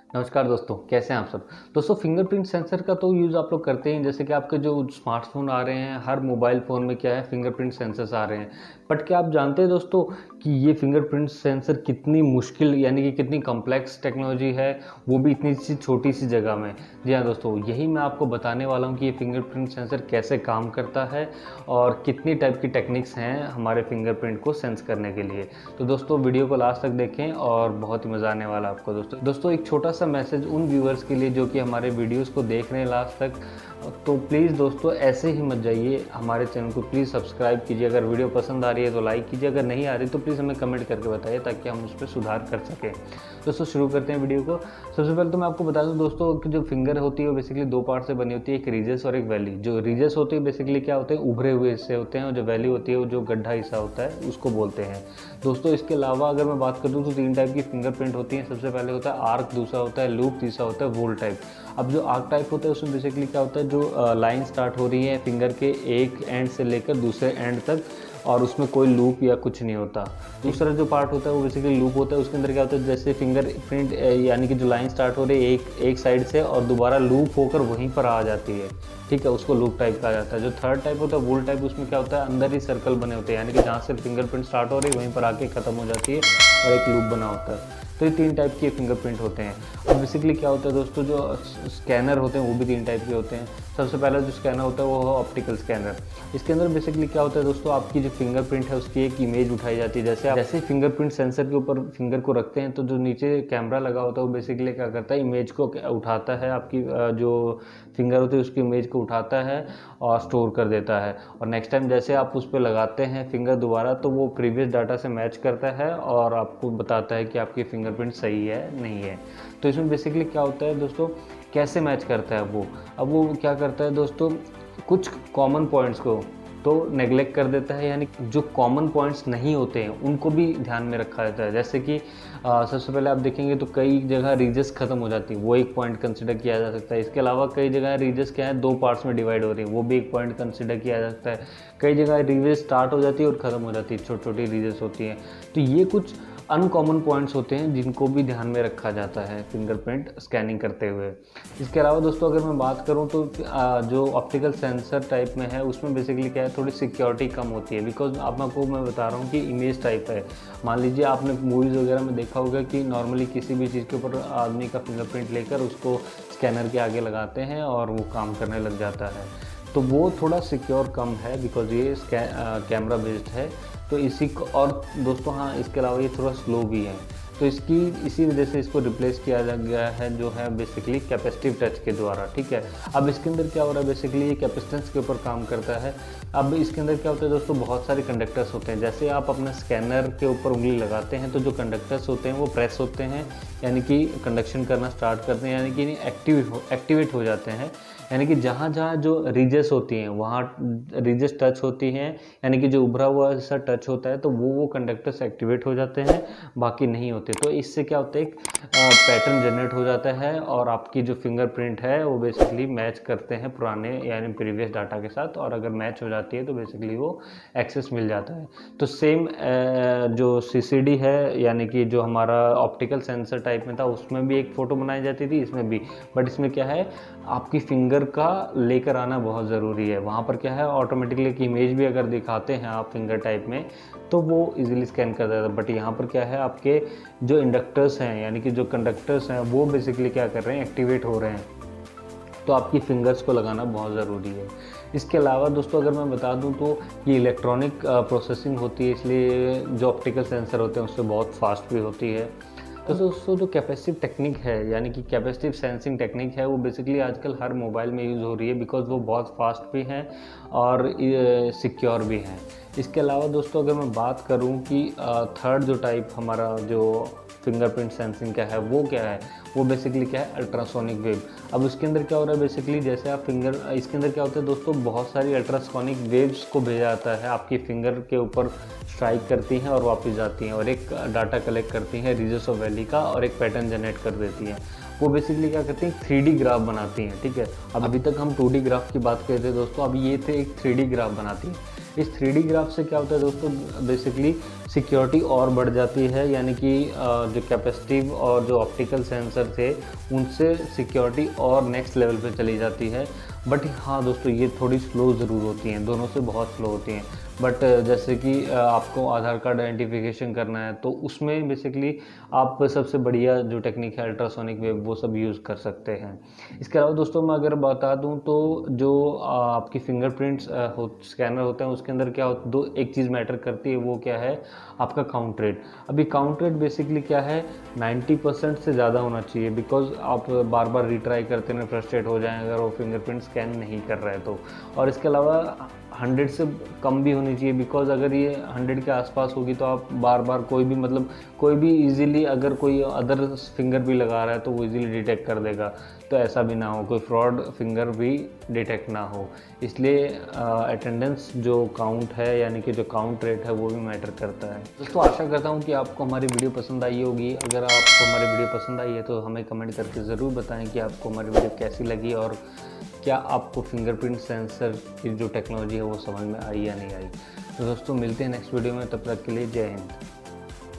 नमस्कार दोस्तों, कैसे हैं आप सब। दोस्तों फिंगरप्रिंट सेंसर का तो यूज़ आप लोग करते हैं, जैसे कि आपके जो स्मार्टफोन आ रहे हैं, हर मोबाइल फ़ोन में क्या है फिंगरप्रिंट सेंसर्स आ रहे हैं। बट क्या आप जानते हैं दोस्तों कि ये फिंगरप्रिंट सेंसर कितनी मुश्किल यानी कि कितनी कॉम्प्लेक्स टेक्नोलॉजी है, वो भी इतनी सी छोटी सी जगह में। जी हाँ दोस्तों, यही मैं आपको बताने वाला हूँ कि ये फिंगरप्रिंट सेंसर कैसे काम करता है और कितनी टाइप की टेक्निक्स हैं हमारे फिंगरप्रिंट को सेंस करने के लिए। तो दोस्तों वीडियो को लास्ट तक देखें और बहुत ही मज़ा आने वाला है आपको। दोस्तों एक छोटा सा मैसेज उन व्यूअर्स के लिए जो कि हमारे वीडियोस को देख रहे हैं लास्ट तक, तो प्लीज़ दोस्तों ऐसे ही मत जाइए, हमारे चैनल को प्लीज़ सब्सक्राइब कीजिए। अगर वीडियो पसंद आ रही है तो लाइक कीजिए, अगर नहीं आ रही तो प्लीज़ हमें कमेंट करके बताइए ताकि हम उस पर सुधार कर सकें। दोस्तों शुरू करते हैं वीडियो को। सबसे पहले तो मैं आपको बता दूं दोस्तों कि जो फिंगर होती है वो बेसिकली दो पार्ट से बनी होती है, एक रीजस और एक वैली। जो रीजस होती है बेसिकली क्या होते हैं, उभरे हुए हिस्से होते हैं, और जो वैली होती है वो जो गड्ढा हिस्सा होता है उसको बोलते हैं दोस्तों। इसके अलावा अगर मैं बात करूँ तो तीन टाइप की फिंगरप्रिंट होती हैं। सबसे पहले होता है आर्क, दूसरा होता है लूप, तीसरा होता है वोल टाइप। अब जो आर्क टाइप होता है उसमें बेसिकली क्या होता है, जो लाइन स्टार्ट हो रही है फिंगर के एक एंड से लेकर दूसरे एंड तक, और उसमें कोई लूप या कुछ नहीं होता। दूसरा जो पार्ट होता है वो बेसिकली लूप होता है। उसके अंदर क्या होता है, जैसे फिंगर प्रिंट यानी कि जो लाइन स्टार्ट हो रही है एक साइड से और दोबारा लूप होकर वहीं पर आ जाती है, ठीक है, उसको लूप टाइप कहा जाता है। जो थर्ड टाइप होता है वोल टाइप, उसमें क्या होता है, अंदर ही सर्कल बने होते हैं, यानी कि जहाँ से फिंगरप्रिंट स्टार्ट हो रही है वहीं पर आके ख़त्म हो जाती है और एक लूप बना होता है। तो ये तीन टाइप के फिंगरप्रिंट होते हैं। और बेसिकली क्या होता है दोस्तों, जो स्कैनर होते हैं वो भी तीन टाइप के होते हैं। सबसे पहला जो स्कैनर होता है वो है ऑप्टिकल स्कैनर। इसके अंदर बेसिकली क्या होता है दोस्तों, आपकी जो फिंगरप्रिंट है उसकी एक इमेज उठाई जाती है। जैसे फिंगरप्रिंट सेंसर के ऊपर फिंगर को रखते हैं तो जो नीचे कैमरा लगा होता है वो बेसिकली क्या करता है, इमेज को उठाता है, आपकी जो फिंगर होती है उसकी इमेज को उठाता है और स्टोर कर देता है। और नेक्स्ट टाइम जैसे आप उस पर लगाते हैं फिंगर दोबारा, तो वो प्रीवियस डाटा से मैच करता है और आपको बताता है कि आपकी फिंगरप्रिंट सही है नहीं है। तो इसमें बेसिकली क्या होता है दोस्तों, कैसे मैच करता है वो, अब वो क्या करता है दोस्तों, कुछ कॉमन पॉइंट्स को तो नेग्लेक्ट कर देता है, यानी जो कॉमन पॉइंट्स नहीं होते हैं उनको भी ध्यान में रखा जाता है। जैसे कि सबसे पहले आप देखेंगे तो कई जगह रीजस खत्म हो जाती है, वो एक पॉइंट कंसिडर किया जा सकता है। इसके अलावा कई जगह रीजस क्या है, दो पार्ट्स में डिवाइड हो रही है, वो भी एक पॉइंट कंसिडर किया जा सकता है। कई जगह रीजस स्टार्ट हो जाती है और ख़त्म हो जाती है, छोटी छोटी रीजस होती हैं। तो ये कुछ अनकॉमन पॉइंट्स होते हैं जिनको भी ध्यान में रखा जाता है फिंगरप्रिंट स्कैनिंग करते हुए। इसके अलावा दोस्तों अगर मैं बात करूं तो जो ऑप्टिकल सेंसर टाइप में है उसमें बेसिकली क्या है, थोड़ी सिक्योरिटी कम होती है, बिकॉज आप आपको मैं बता रहा हूं कि इमेज टाइप है। मान लीजिए आपने मूवीज़ वगैरह में देखा होगा कि नॉर्मली किसी भी चीज़ के ऊपर आदमी का फिंगरप्रिंट लेकर उसको स्कैनर के आगे लगाते हैं और वो काम करने लग जाता है। तो वो थोड़ा सिक्योर कम है बिकॉज ये कैमरा बेस्ड है। तो इसी को, और दोस्तों हाँ इसके अलावा ये थोड़ा स्लो भी है, तो इसी वजह से इसको रिप्लेस किया जा गया है, जो है बेसिकली कैपेसिटिव टच के द्वारा, ठीक है। अब इसके अंदर क्या हो रहा है, बेसिकली ये कैपेसिटेंस के ऊपर काम करता है। अब इसके अंदर क्या होता है दोस्तों, बहुत सारे कंडक्टर्स होते हैं। जैसे आप अपना स्कैनर के ऊपर उंगली लगाते हैं तो जो कंडक्टर्स होते हैं वो प्रेस होते हैं, यानी कि कंडक्शन करना स्टार्ट करते हैं, यानी कि एक्टिवेट हो जाते हैं। यानी कि जहाँ जहाँ जो रीजस होती हैं वहाँ रीजस टच होती हैं, यानी कि जो उभरा हुआ ऐसा टच होता है तो वो कंडक्टर्स एक्टिवेट हो जाते हैं, बाकी नहीं होते। तो इससे क्या होता है, एक पैटर्न जनरेट हो जाता है और आपकी जो फिंगरप्रिंट है वो बेसिकली मैच करते हैं पुराने यानी प्रीवियस डाटा के साथ, और अगर मैच हो जाती है तो बेसिकली वो एक्सेस मिल जाता है। तो सेम जो सीसीडी है यानी कि जो हमारा ऑप्टिकल सेंसर टाइप में था उसमें भी एक फ़ोटो बनाई जाती थी, इसमें भी। बट इसमें क्या है, आपकी फिंगर का लेकर आना बहुत ज़रूरी है। वहाँ पर क्या है, ऑटोमेटिकली एक इमेज भी अगर दिखाते हैं आप फिंगर टाइप में तो वो इजीली स्कैन कर देता है। बट यहाँ पर क्या है, आपके जो इंडक्टर्स हैं यानी कि जो कंडक्टर्स हैं वो बेसिकली क्या कर रहे हैं, एक्टिवेट हो रहे हैं। तो आपकी फिंगर्स को लगाना बहुत ज़रूरी है। इसके अलावा दोस्तों अगर मैं बता दूं तो ये इलेक्ट्रॉनिक प्रोसेसिंग होती है, इसलिए जो ऑप्टिकल सेंसर होते हैं उससे बहुत फास्ट भी होती है। तो दोस्तों जो कैपेसिटिव टेक्निक है यानी कि कैपेसिटिव सेंसिंग टेक्निक है वो बेसिकली आजकल हर मोबाइल में यूज़ हो रही है, बिकॉज वो बहुत फास्ट भी हैं और सिक्योर भी हैं। इसके अलावा दोस्तों अगर मैं बात करूं कि थर्ड जो टाइप हमारा जो फिंगरप्रिंट सेंसिंग का है वो क्या है, वो बेसिकली क्या है, अल्ट्रासोनिक वेव। अब इसके अंदर क्या हो रहा है, बेसिकली जैसे आप इसके अंदर क्या होता है दोस्तों, बहुत सारी अल्ट्रासोनिक वेव्स को भेजा जाता है, आपकी फिंगर के ऊपर स्ट्राइक करती हैं और वापस जाती हैं और एक डाटा कलेक्ट करती हैं रीजस ऑफ वैली का और एक पैटर्न जनरेट कर देती हैं। वो बेसिकली क्या करती हैं, 3D ग्राफ बनाती हैं, ठीक है। अब अभी तक हम 2D ग्राफ की बात कर रहे थे दोस्तों, अब ये थे एक 3D ग्राफ बनाती हैं। इस 3D ग्राफ से क्या होता है दोस्तों, बेसिकली सिक्योरिटी और बढ़ जाती है, यानी कि जो कैपेसिटिव और जो ऑप्टिकल सेंसर थे उनसे सिक्योरिटी और नेक्स्ट लेवल पे चली जाती है। बट हाँ दोस्तों, ये थोड़ी स्लो ज़रूर होती हैं, दोनों से बहुत स्लो होती हैं। बट जैसे कि आपको आधार कार्ड आइडेंटिफिकेशन करना है तो उसमें बेसिकली आप सबसे बढ़िया जो टेक्निक है अल्ट्रासोनिक वेव वो सब यूज़ कर सकते हैं। इसके अलावा दोस्तों मैं अगर बता दूं तो जो आपकी फिंगरप्रिंट्स स्कैनर होते हैं उसके अंदर क्या होता दो एक चीज़ मैटर करती है, वो क्या है आपका काउंट रेट। अभी काउंट रेट बेसिकली क्या है 90% से ज़्यादा होना चाहिए, बिकॉज आप बार बार रिट्राई करते हैं फ्रस्ट्रेट हो जाएं अगर वो फिंगरप्रिंट स्कैन नहीं कर रहे तो। और इसके अलावा 100 से कम भी होनी चाहिए, बिकॉज अगर ये 100 के आसपास होगी तो आप बार बार कोई भी इजीली अगर कोई अदर फिंगर भी लगा रहा है तो वो इजीली डिटेक्ट कर देगा। तो ऐसा भी ना हो, कोई फ्रॉड फिंगर भी डिटेक्ट ना हो। इसलिए अटेंडेंस जो काउंट है यानी कि जो काउंट रेट है वो भी मैटर करता है। दोस्तों आशा करता हूँ कि आपको हमारी वीडियो पसंद आई होगी। अगर आपको हमारी वीडियो पसंद आई है तो हमें कमेंट करके ज़रूर बताएं कि आपको हमारी वीडियो कैसी लगी और क्या आपको फिंगरप्रिंट सेंसर की जो टेक्नोलॉजी है वो समझ में आई या नहीं आई। तो दोस्तों मिलते हैं नेक्स्ट वीडियो में, तब तक के लिए जय हिंद।